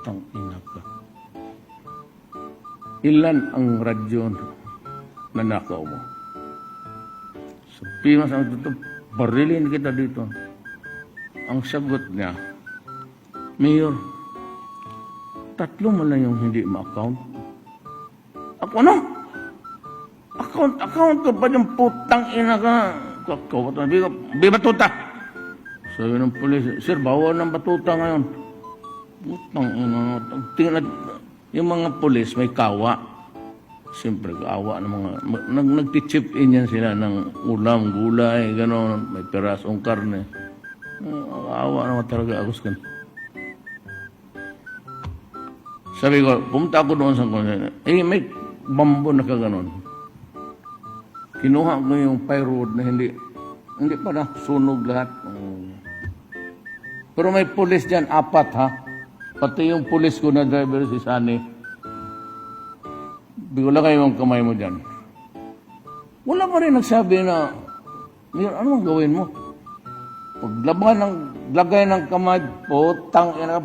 Tangina ka. Ilan ang radyo na nakaw mo? Sabi mo sa ito, barilin kita dito. Ang sagot niya, Mayor, 3 mo lang yung hindi ma-account. Ako ano? Account ka pa yung putang ina ka. Di batuta. Sabi ng pulis, sir, bawal ng batuta ngayon. Putang ina. Tingnan, yung mga pulis may kawa. Siyempre, kawa ng mga, nag-chip in yan sila ng ulam, gulay, gano'n, may perasong karne. Kawa naman talaga ako sa Sabi ko, pumunta ako doon sa kanya. May bambo na kaganon. Kinuha ko yung plywood na hindi pa na sunog lahat. Pero may pulis dyan, 4 ha. Pati yung pulis ko na driver si Sunny. Bigla kayo ang kamay mo dyan. Wala pa rin nagsabi na, Mayor, ano ang gawin mo? Paglagay ng kamay, putang ina,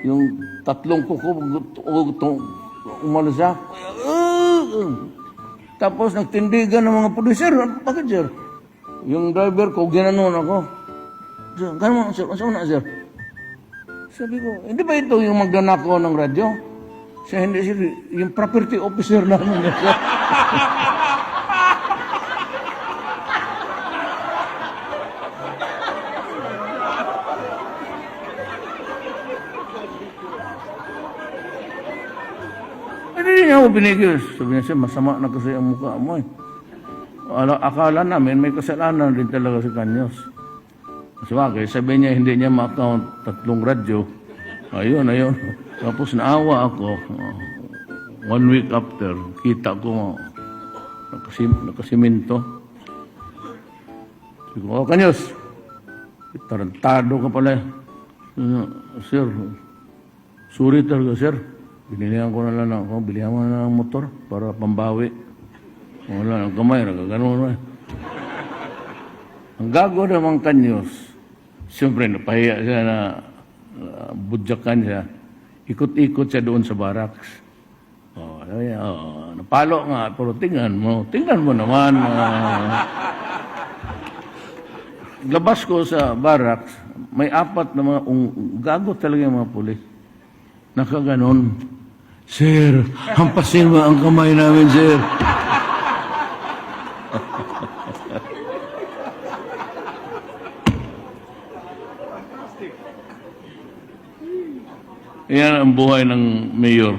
yung 3 kuko umalis siya. Tapos nagtindigan ng mga pulis, sir, bakit sir? Yung driver ko, ginanon ako. Sir, gano'n sir, ano na sir? Sabi ko, hindi ba ito yung magnanakaw ng radyo? Siya, hindi sir, yung property officer namin. Hindi niya ako binigil. Sabi niya siya, masama na kasi ang mukha mo eh. Akala namin may kasalanan rin talaga si Kanyos. Sabi niya hindi niya ma-account 3 radyo. Ayun. Tapos naawa ako. 1 week after, kita ko nakasiminto. Sabi ko, Kanyos, tarantado ka pala. Sir, sorry talaga sir. Binilihan ko na lang ako, bilihan mo na ng motor para pambawi. Wala, ang kamay, nagagano'n. Ang gago namang Kanyos, siyempre napahiya siya na budyakan siya. Ikot-ikot siya doon sa barracks. Napalo nga, pero tingnan mo naman. Labas ko sa barracks, may 4 na mga, gago talaga yung mga pulis. Nakaganon. Sir, hampasin mo ang kamay namin, sir. Yan ang buhay ng mayor.